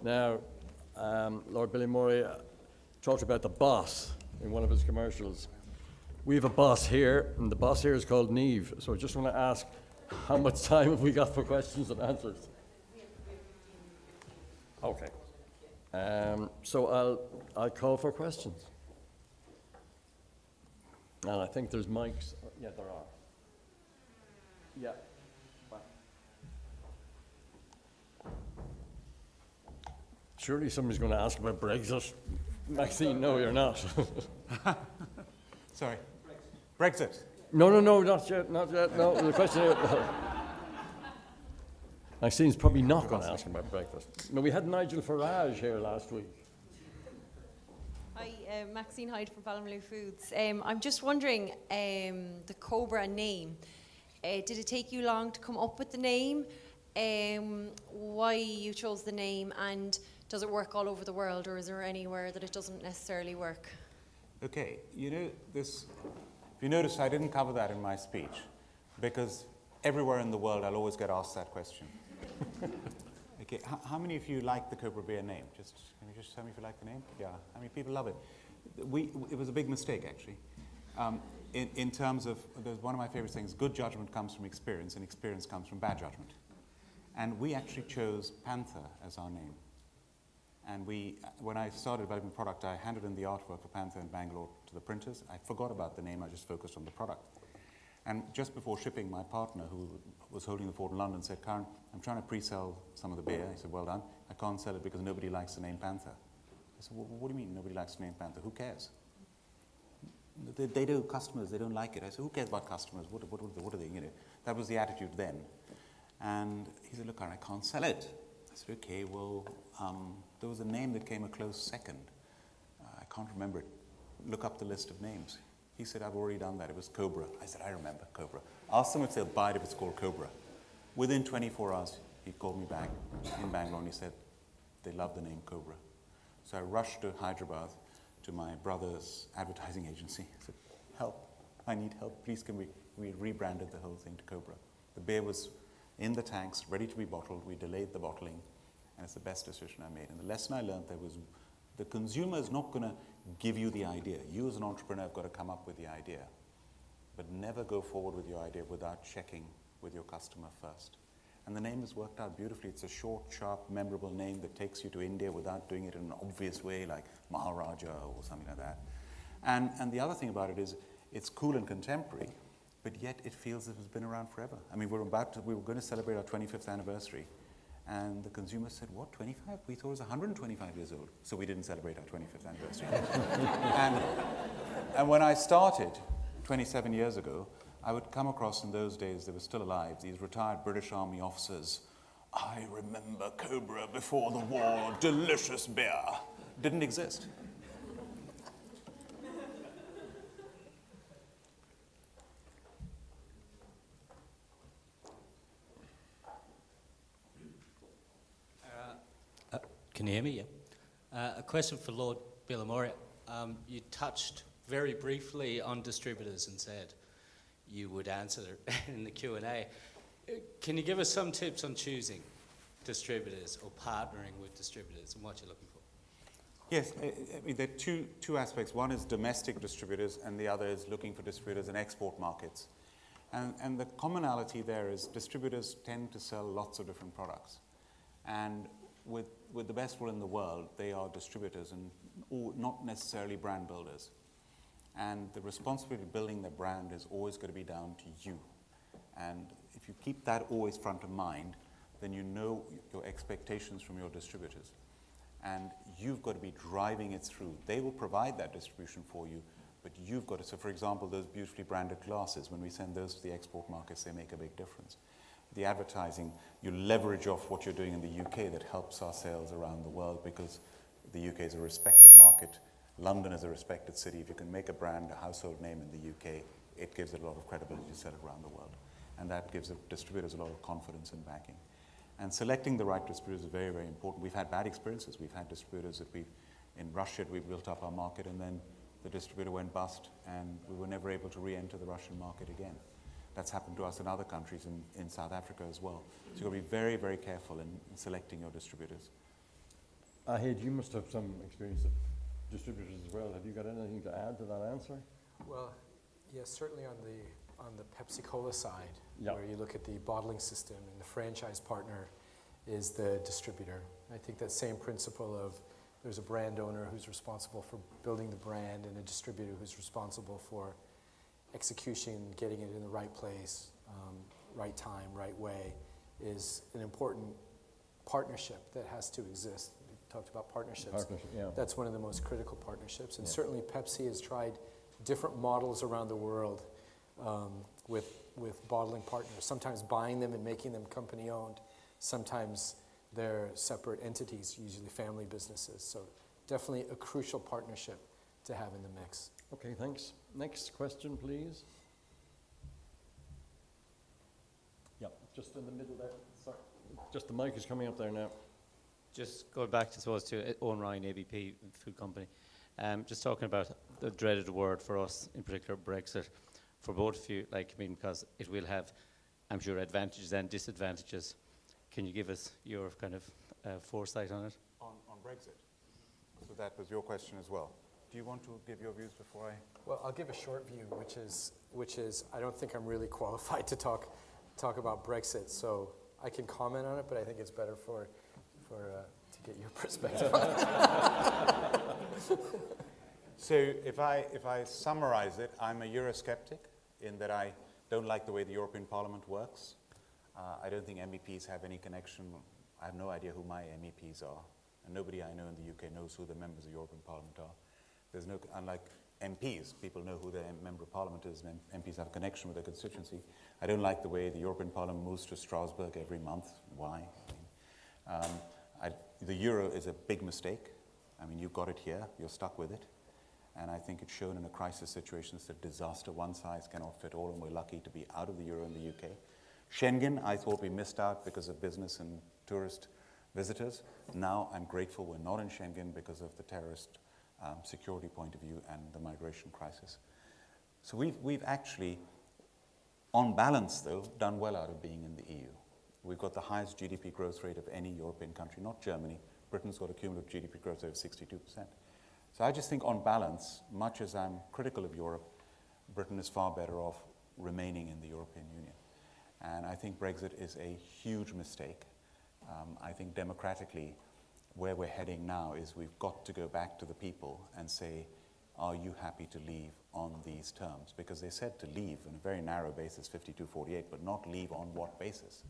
Now, Lord Bilimoria talked about the boss in one of his commercials. We have a boss here, and the boss here is called Neve. So I just want to ask, how much time have we got for questions and answers? Okay. So I'll call for questions. And I think there's mics. Yeah, there are. Yeah. Surely somebody's going to ask about Brexit. Maxine, no, you're not. Sorry. Brexit. No, not yet. No, the question is... Maxine's probably not going to ask about Brexit. No, we had Nigel Farage here last week. Hi, Maxine Hyde from Ballymaloe Foods. I'm just wondering, the Cobra name, did it take you long to come up with the name? Why you chose the name, and does it work all over the world, or is there anywhere that it doesn't necessarily work? Okay, you know, if you notice, I didn't cover that in my speech, because everywhere in the world I'll always get asked that question. Okay, how many of you like the Cobra beer name? Can you just tell me if you like the name? Yeah, how many people love it? It was a big mistake, actually. In terms of, one of my favorite things, good judgment comes from experience, and experience comes from bad judgment. And we actually chose Panther as our name. And when I started developing product, I handed in the artwork for Panther in Bangalore to the printers. I forgot about the name, I just focused on the product. And just before shipping, my partner, who was holding the fort in London, said, Karan, I'm trying to pre-sell some of the beer. I said, well done. I can't sell it because nobody likes the name Panther. I said, well, what do you mean nobody likes the name Panther? Who cares? They do, customers, they don't like it. I said, who cares about customers? What are they, you know? That was the attitude then. And he said, look, Karan, I can't sell it. I said, okay, well, there was a name that came a close second. I can't remember it. Look up the list of names. He said, I've already done that. It was Cobra. I said, I remember Cobra. Ask them if they'll buy it if it's called Cobra. Within 24 hours, he called me back in Bangalore and he said, they love the name Cobra. So I rushed to Hyderabad to my brother's advertising agency. I said, help, I need help. Please can we rebranded the whole thing to Cobra. The beer was in the tanks, ready to be bottled. We delayed the bottling, and it's the best decision I made. And the lesson I learned there was the consumer is not going to give you the idea. You as an entrepreneur have got to come up with the idea. But never go forward with your idea without checking with your customer first. And the name has worked out beautifully. It's a short, sharp, memorable name that takes you to India without doing it in an obvious way like Maharaja or something like that. And the other thing about it is it's cool and contemporary, but yet it feels as if it's been around forever. I mean, we were going to celebrate our 25th anniversary. And the consumer said, what, 25? We thought it was 125 years old. So we didn't celebrate our 25th anniversary. and when I started 27 years ago, I would come across, in those days, they were still alive, these retired British Army officers. I remember Cobra before the war, delicious beer. Didn't exist. Can you hear me? Yeah. A question for Lord Bilimoria. You touched very briefly on distributors and said you would answer in the Q&A. Can you give us some tips on choosing distributors or partnering with distributors and what you're looking for? Yes, I mean, there are two aspects. One is domestic distributors, and the other is looking for distributors in export markets. And the commonality there is distributors tend to sell lots of different products. And with the best will in the world, they are distributors and not necessarily brand builders. And the responsibility of building their brand is always going to be down to you. And if you keep that always front of mind, then you know your expectations from your distributors. And you've got to be driving it through. They will provide that distribution for you, but you've got to, so for example, those beautifully branded glasses, when we send those to the export markets, they make a big difference. The advertising, you leverage off what you're doing in the UK that helps our sales around the world because the UK is a respected market. London is a respected city. If you can make a brand, a household name in the UK, it gives it a lot of credibility to sell it around the world. And that gives the distributors a lot of confidence and backing. And selecting the right distributors is very, very important. We've had bad experiences. We've had distributors that in Russia, we built up our market and then the distributor went bust and we were never able to re-enter the Russian market again. That's happened to us in other countries, in South Africa as well. So you've got to be very, very careful in selecting your distributors. Ahad, you must have some experience of distributors as well. Have you got anything to add to that answer? Well, yes, certainly on the Pepsi-Cola side, Yeah. where you look at the bottling system and the franchise partner is the distributor. I think that same principle of there's a brand owner who's responsible for building the brand and a distributor who's responsible for execution, getting it in the right place, right time, right way, is an important partnership that has to exist. We talked about partnerships. Partnership, yeah. That's one of the most critical partnerships. And Yeah. certainly Pepsi has tried different models around the world with bottling partners, sometimes buying them and making them company owned. Sometimes they're separate entities, usually family businesses. So definitely a crucial partnership to have in the mix. Okay, thanks. Next question, please. Yep, just in the middle there. Sorry. Just the mic is coming up there now. Just going back, I suppose, to Owen Ryan, ABP Food Company. Just talking about the dreaded word for us, in particular Brexit, for both of you, because it will have, I'm sure, advantages and disadvantages. Can you give us your kind of foresight on it? On Brexit. So that was your question as well. Do you want to give your views before I? Well, I'll give a short view, which is I don't think I'm really qualified to talk about Brexit, so I can comment on it, but I think it's better to get your perspective on it. So if I summarize it, I'm a Eurosceptic in that I don't like the way the European Parliament works. I don't think MEPs have any connection. I have no idea who my MEPs are, and nobody I know in the UK knows who the members of the European Parliament are. There's no, unlike MPs, people know who their member of Parliament is, and MPs have a connection with their constituency. I don't like the way the European Parliament moves to Strasbourg every month. Why? The euro is a big mistake. I mean, you got it here, you're stuck with it. And I think it's shown in a crisis situation. It's a disaster. One size cannot fit all, and we're lucky to be out of the euro in the UK. Schengen, I thought we missed out because of business and tourist visitors. Now I'm grateful we're not in Schengen because of the terrorist security point of view and the migration crisis. So we've actually, on balance though, done well out of being in the EU. We've got the highest GDP growth rate of any European country, not Germany. Britain's got a cumulative GDP growth rate of 62%. So I just think on balance, much as I'm critical of Europe, Britain is far better off remaining in the European Union. And I think Brexit is a huge mistake. I think democratically, where we're heading now is we've got to go back to the people and say, are you happy to leave on these terms? Because they said to leave on a very narrow basis, 52-48, but not leave on what basis?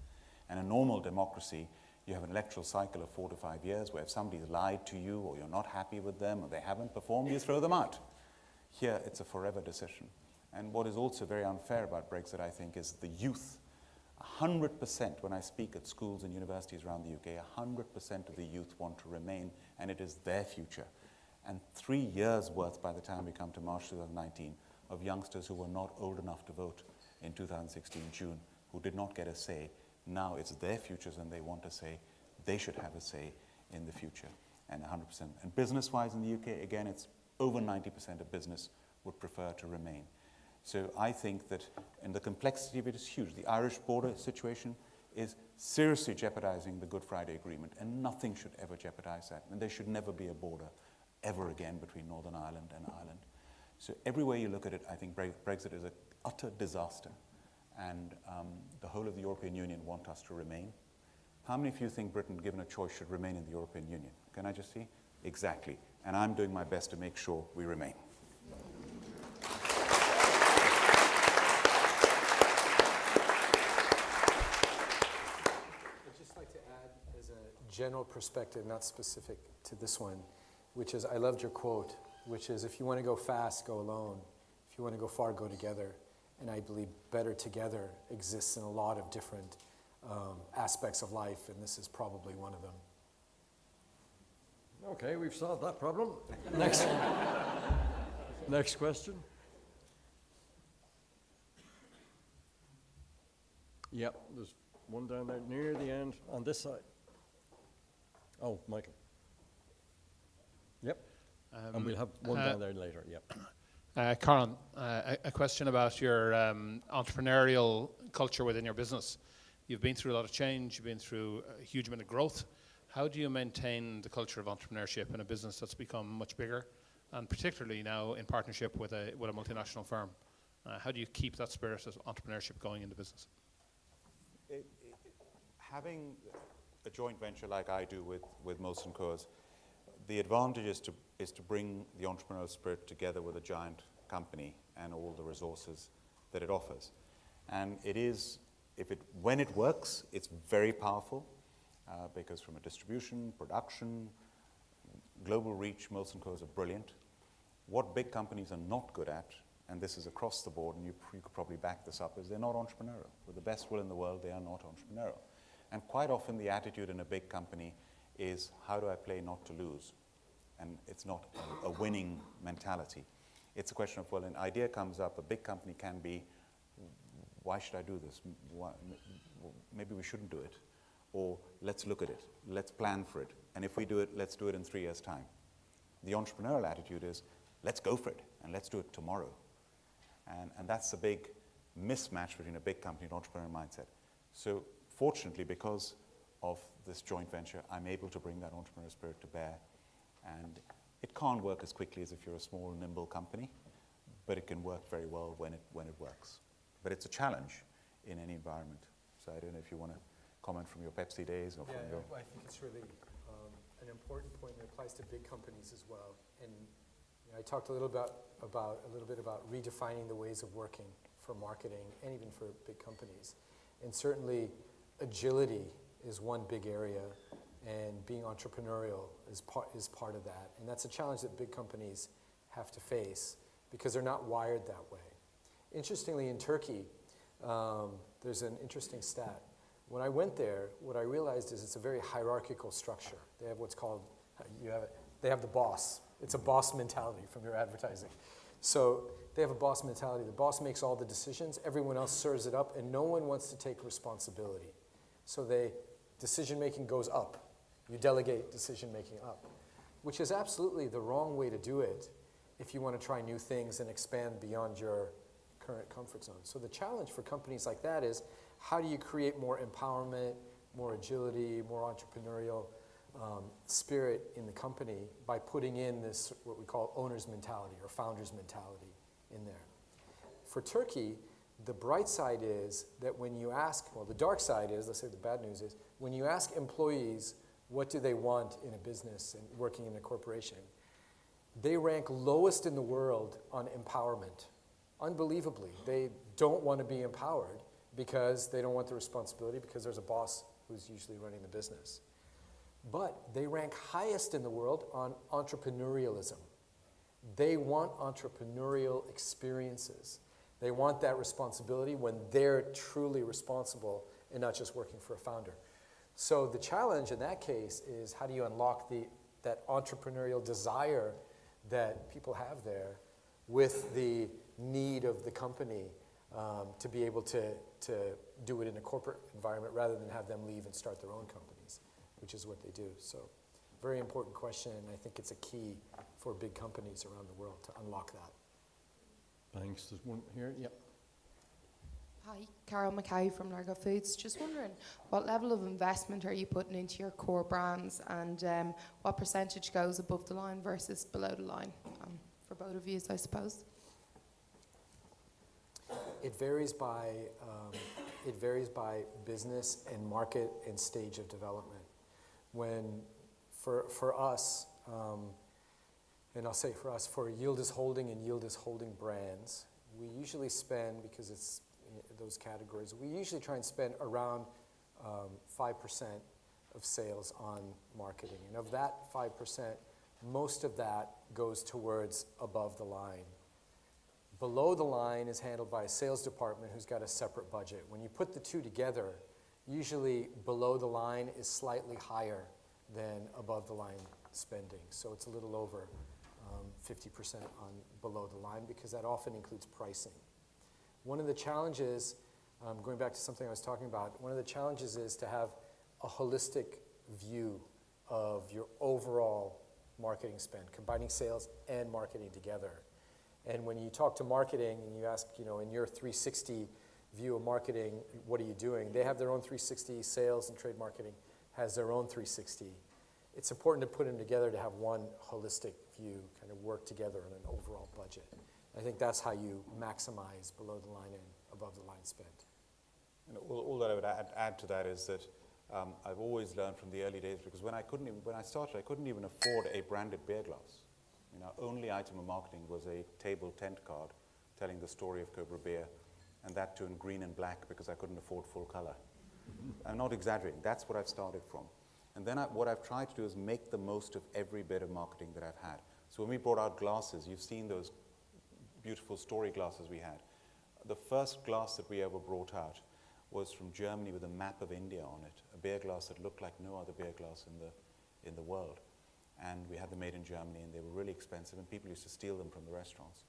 And a normal democracy, you have an electoral cycle of 4 to 5 years where if somebody's lied to you or you're not happy with them or they haven't performed, you throw them out. Here, it's a forever decision. And what is also very unfair about Brexit, I think, is the youth. 100%, when I speak at schools and universities around the UK, 100% of the youth want to remain, and it is their future. And 3 years worth, by the time we come to March 2019, of youngsters who were not old enough to vote in 2016 June, who did not get a say. Now it's their futures and they want to say they should have a say in the future, and 100%. And business-wise in the UK, again, it's over 90% of business would prefer to remain. So I think that, and the complexity of it is huge. The Irish border situation is seriously jeopardizing the Good Friday Agreement, and nothing should ever jeopardize that. And there should never be a border ever again between Northern Ireland and Ireland. So every way you look at it, I think Brexit is an utter disaster. And the whole of the European Union want us to remain. How many of you think Britain, given a choice, should remain in the European Union? Can I just see? Exactly. And I'm doing my best to make sure we remain. I'd just like to add as a general perspective, not specific to this one, which is, I loved your quote, which is, if you want to go fast, go alone. If you want to go far, go together. And I believe better together exists in a lot of different aspects of life, and this is probably one of them. Okay, we've solved that problem. Next question. Yep, there's one down there near the end on this side. Oh, Michael. Yep. And we'll have one down there later, yep. Karan, a question about your entrepreneurial culture within your business. You've been through a lot of change, you've been through a huge amount of growth. how do you maintain the culture of entrepreneurship in a business that's become much bigger, and particularly now in partnership with a multinational firm? How do you keep that spirit of entrepreneurship going in the business? Having a joint venture like I do with Molson Coors, the advantage is to bring the entrepreneurial spirit together with a giant company and all the resources that it offers. And it is, when it works, it's very powerful because from a distribution, production, global reach, Molson Coors are brilliant. What big companies are not good at, and this is across the board, and you could probably back this up, is they're not entrepreneurial. With the best will in the world, they are not entrepreneurial. And quite often the attitude in a big company is, how do I play not to lose? And it's not a winning mentality. It's a question of, well, an idea comes up, a big company can be, why should I do this? Maybe we shouldn't do it. Or let's look at it, let's plan for it. And if we do it, let's do it in 3 years' time. The entrepreneurial attitude is, let's go for it, and let's do it tomorrow. And that's the big mismatch between a big company and entrepreneurial mindset. So fortunately, because of this joint venture, I'm able to bring that entrepreneurial spirit to bear. And it can't work as quickly as if you're a small, nimble company, but it can work very well when it works. But it's a challenge in any environment. So I don't know if you want to comment from your Pepsi days or from your... I think it's really an important point that applies to big companies as well. And I talked a little bit about redefining the ways of working for marketing and even for big companies. And certainly agility is one big area, and being entrepreneurial is part of that. And that's a challenge that big companies have to face because they're not wired that way. Interestingly, in Turkey, there's an interesting stat. When I went there, what I realized is it's a very hierarchical structure. They have what's called, they have the boss. It's a boss mentality from your advertising. So they have a boss mentality. The boss makes all the decisions, everyone else serves it up, and no one wants to take responsibility. So decision-making goes up. You delegate decision-making up, which is absolutely the wrong way to do it if you want to try new things and expand beyond your current comfort zone. So the challenge for companies like that is, how do you create more empowerment, more agility, more entrepreneurial spirit in the company by putting in this, what we call owner's mentality or founder's mentality in there. For Turkey, the bright side is that when you ask, well, the dark side is, let's say the bad news is, when you ask employees what do they want in a business and working in a corporation, they rank lowest in the world on empowerment. Unbelievably, they don't want to be empowered because they don't want the responsibility because there's a boss who's usually running the business. But they rank highest in the world on entrepreneurialism. They want entrepreneurial experiences. They want that responsibility when they're truly responsible and not just working for a founder. So the challenge in that case is, how do you unlock that entrepreneurial desire that people have there with the need of the company to be able to do it in a corporate environment rather than have them leave and start their own companies, which is what they do. So very important question, and I think it's a key for big companies around the world to unlock that. Thanks. There's one here. Yep. Hi, Carol Mackay from Largo Foods. Just wondering, what level of investment are you putting into your core brands, and what percentage goes above the line versus below the line for both of you, I suppose? It varies by business and market and stage of development. When for us, and I'll say for us, for Yield is Holding and Yield is Holding brands, we usually spend, because it's those categories, we usually try and spend around 5% of sales on marketing. And of that 5%, most of that goes towards above the line. Below the line is handled by a sales department who's got a separate budget. When you put the two together, usually below the line is slightly higher than above the line spending. So it's a little over 50% on below the line, because that often includes pricing. One of the challenges, going back to something I was talking about, one of the challenges is to have a holistic view of your overall marketing spend, combining sales and marketing together. And when you talk to marketing and you ask, in your 360 view of marketing, what are you doing? They have their own 360. Sales and trade marketing has their own 360. it's important to put them together to have one holistic view, kind of work together on an overall budget. I think that's how you maximize below the line and above the line spend. And all that I would add to that is that I've always learned from the early days, because when I started, I couldn't even afford a branded beer glass. I mean, our only item of marketing was a table tent card telling the story of Cobra Beer, and that too in green and black because I couldn't afford full color. I'm not exaggerating. That's what I've started from. And then what I've tried to do is make the most of every bit of marketing that I've had. So when we brought out glasses, you've seen those beautiful story glasses we had. The first glass that we ever brought out was from Germany with a map of India on it, a beer glass that looked like no other beer glass in the world. And we had them made in Germany, and they were really expensive, and people used to steal them from the restaurants,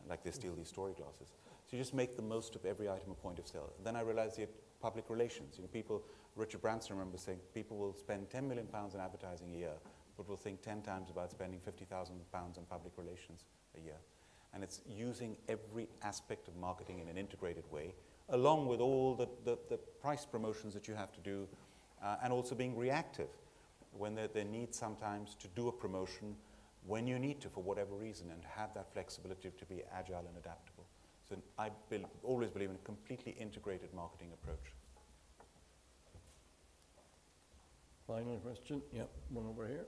like they steal these story glasses. So you just make the most of every item of point of sale. Then I realized you had public relations. Richard Branson, I remember saying, people will spend £10 million in advertising a year, but will think 10 times about spending £50,000 on public relations a year. And it's using every aspect of marketing in an integrated way, along with all the price promotions that you have to do, and also being reactive when there needs sometimes to do a promotion when you need to for whatever reason, and have that flexibility to be agile and adaptable. So I always believe in a completely integrated marketing approach. Final question? Yep, one over here.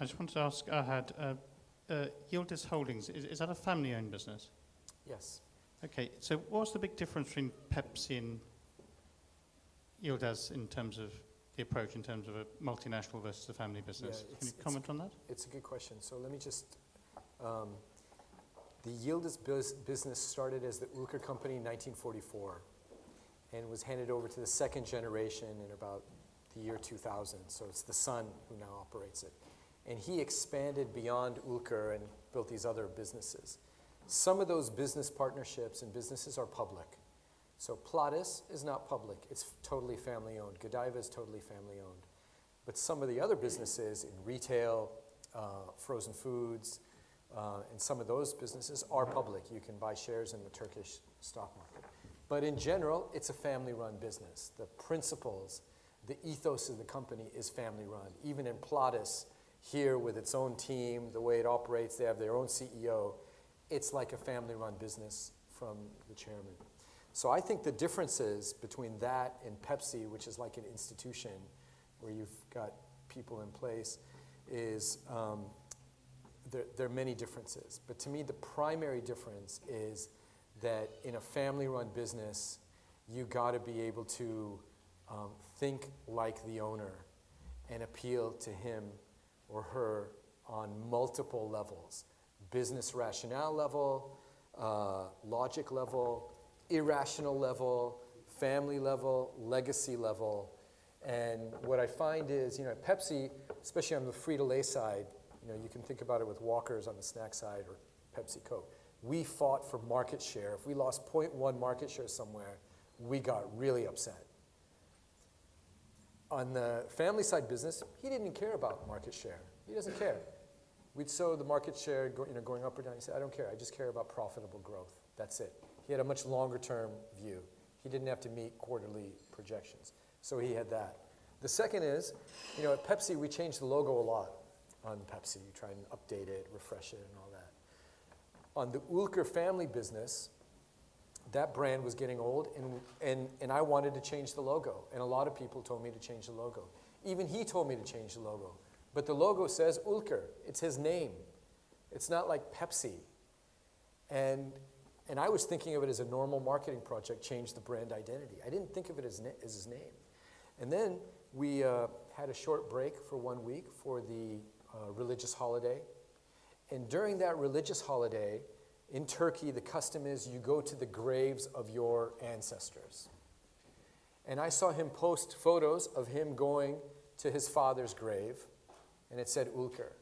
I just wanted to ask Ahad, Yildiz Holdings, is that a family-owned business? Yes. Okay, so what's the big difference between Pepsi and Yildiz in terms of the approach, in terms of a multinational versus a family business? Yeah, Can you comment on that? It's a good question. So let me just, the Yildiz business started as the Ulker Company in 1944 and was handed over to the second generation in about the year 2000. So it's the son who now operates it. And he expanded beyond Ulker and built these other businesses. Some of those business partnerships and businesses are public. So Plottis is not public. It's totally family-owned. Godiva is totally family-owned. But some of the other businesses in retail, frozen foods, and some of those businesses are public. You can buy shares in the Turkish stock market. But in general, it's a family-run business. The principles, the ethos of the company is family-run. Even in Plottis, here with its own team, the way it operates, they have their own CEO. It's like a family-run business from the chairman. So I think the differences between that and Pepsi, which is like an institution where you've got people in place, is there are many differences. But to me, the primary difference is that in a family-run business, you got to be able to think like the owner and appeal to him or her on multiple levels. Business rationale level, logic level, irrational level, family level, legacy level. And what I find is, at Pepsi, especially on the Frito-Lay side, you can think about it with Walkers on the snack side or Pepsi Coke. We fought for market share. If we lost 0.1 market share somewhere, we got really upset. On the family side business, he didn't care about market share. He doesn't care. We'd show the market share going up or down. He said, I don't care. I just care about profitable growth. That's it. He had a much longer term view. He didn't have to meet quarterly projections. So he had that. The second is, at Pepsi, we changed the logo a lot on Pepsi. You try and update it, refresh it, and all that. On the Ulker family business, that brand was getting old, and I wanted to change the logo. And a lot of people told me to change the logo. Even he told me to change the logo. But the logo says Ulker. It's his name. It's not like Pepsi. And I was thinking of it as a normal marketing project, change the brand identity. I didn't think of it as his name. And then we had a short break for 1 week for the religious holiday. And during that religious holiday, in Turkey, the custom is you go to the graves of your ancestors. And I saw him post photos of him going to his father's grave, and it said Ulker.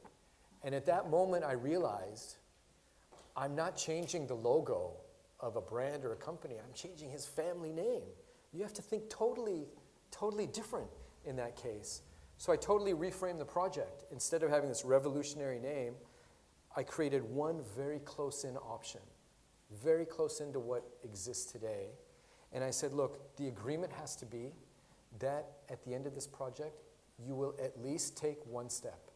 And at that moment, I realized I'm not changing the logo of a brand or a company. I'm changing his family name. You have to think totally different in that case. So I totally reframed the project. Instead of having this revolutionary name, I created one very close-in option, very close into what exists today. And I said, look, the agreement has to be that at the end of this project, you will at least take one step.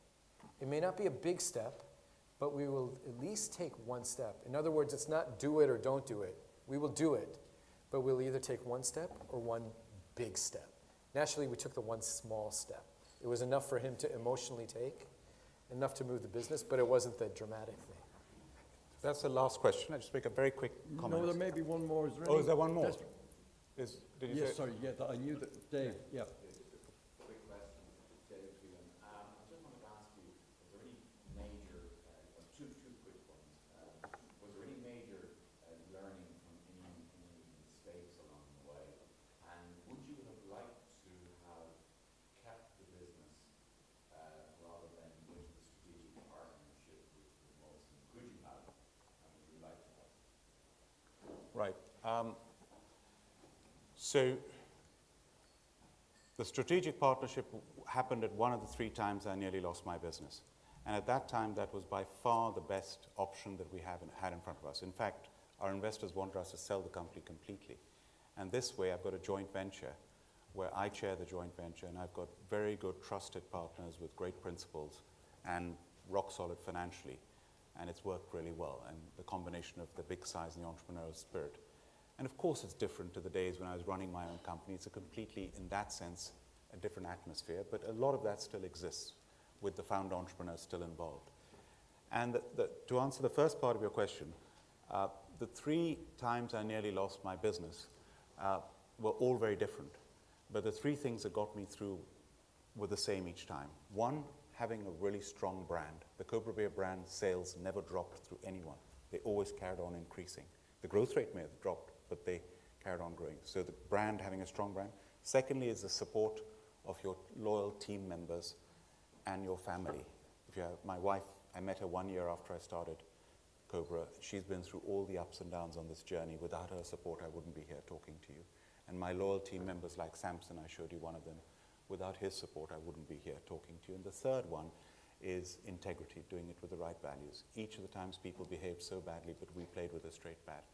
It may not be a big step, but we will at least take one step. In other words, it's not do it or don't do it. We will do it, but we'll either take one step or one big step. Naturally, we took the one small step. It was enough for him to emotionally take, enough to move the business, but it wasn't the dramatic thing. That's the last question. I just make a very quick comment. No, there may be one more. Is there Oh, any- is there one more? Yes, Did you yes, say? sorry, yeah, I knew that. Dave, yeah. Quick question, David Phelan. I just wanted to ask you, was there any major, two quick ones. Was there any major learning from any mistakes along the way? And would you have liked to have kept the business rather than with the strategic partnership with Molson? Could you have? And would you like to have? Right. So the strategic partnership happened at one of the 3 times I nearly lost my business. And at that time, that was by far the best option that we had in front of us. In fact, our investors wanted us to sell the company completely. And this way, I've got a joint venture where I chair the joint venture, and I've got very good trusted partners with great principles and rock solid financially. And it's worked really well. And the combination of the big size and the entrepreneurial spirit. And of course, it's different to the days when I was running my own company. It's a completely, in that sense, a different atmosphere. But a lot of that still exists with the founder entrepreneurs still involved. And to answer the first part of your question, the 3 times I nearly lost my business were all very different. But the 3 things that got me through were the same each time. One, having a really strong brand. The Cobra Beer brand sales never dropped through anyone. They always carried on increasing. The growth rate may have dropped, but they carried on growing. So the brand, having a strong brand. Secondly is the support of your loyal team members and your family. If you have my wife, I met her 1 year after I started Cobra. She's been through all the ups and downs on this journey. Without her support, I wouldn't be here talking to you. And my loyal team members like Samson, I showed you one of them. Without his support, I wouldn't be here talking to you. And the third one is integrity, doing it with the right values. Each of the times people behaved so badly, but we played with a straight bat.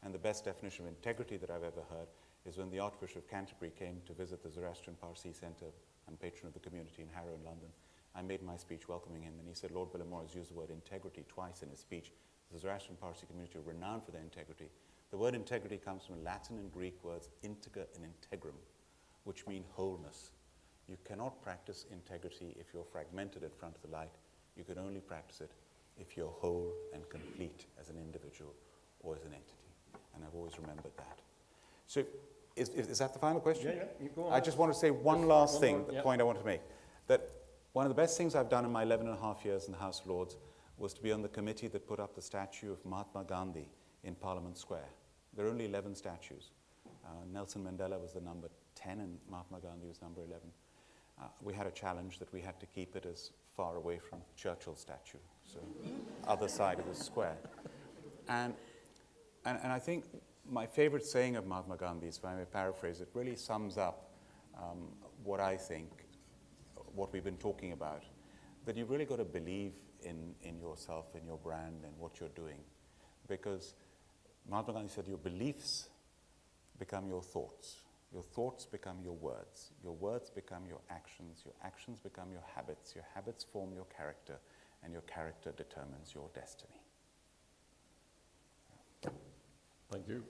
And the best definition of integrity that I've ever heard is when the Archbishop of Canterbury came to visit the Zoroastrian Parsi Centre and patron of the community in Harrow in London. I made my speech welcoming him, and he said, Lord Bilimoria has used the word integrity twice in his speech. The Zoroastrian Parsi community are renowned for their integrity. The word integrity comes from Latin and Greek words integer and integrum, which mean wholeness. You cannot practice integrity if you're fragmented in front of the light. You can only practice it if you're whole and complete as an individual or as an entity. And I've always remembered that. So is that the final question? Yeah, you go on. I just want to say one Just last one thing, more, the yeah. point I want to make. That one of the best things I've done in my 11 and a half years in the House of Lords was to be on the committee that put up the statue of Mahatma Gandhi in Parliament Square. There are only 11 statues. Nelson Mandela was the number 10 and Mahatma Gandhi was number 11. We had a challenge that we had to keep it as far away from Churchill's statue, so other side of the square. And I think my favorite saying of Mahatma Gandhi's, if I may paraphrase it, really sums up what I think, what we've been talking about, that you've really got to believe in yourself, in your brand, and what you're doing. Because Mahatma Gandhi said your beliefs become your thoughts become your words become your actions become your habits form your character, and your character determines your destiny. Thank you.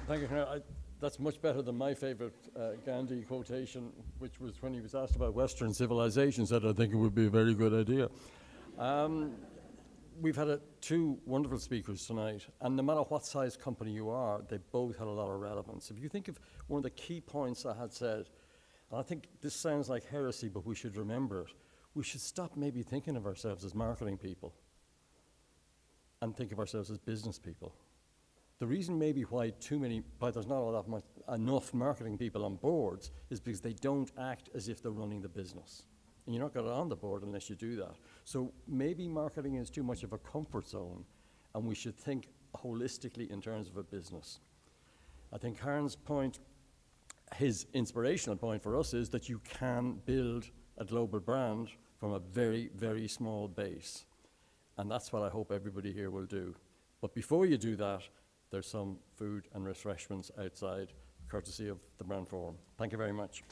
Thank you, Colonel. That's much better than my favorite Gandhi quotation, which was when he was asked about Western civilization, said, I think it would be a very good idea. We've had 2 wonderful speakers tonight, and no matter what size company you are, they both had a lot of relevance. If you think of one of the key points I had said, and I think this sounds like heresy, but we should remember it, we should stop maybe thinking of ourselves as marketing people and think of ourselves as business people. The reason maybe why there's not enough marketing people on boards is because they don't act as if they're running the business. And you're not going on the board unless you do that. So maybe marketing is too much of a comfort zone, and we should think holistically in terms of a business. I think Karen's point, his inspirational point for us, is that you can build a global brand from a very, very small base. And that's what I hope everybody here will do. But before you do that, there's some food and refreshments outside, courtesy of the Brand Forum. Thank you very much.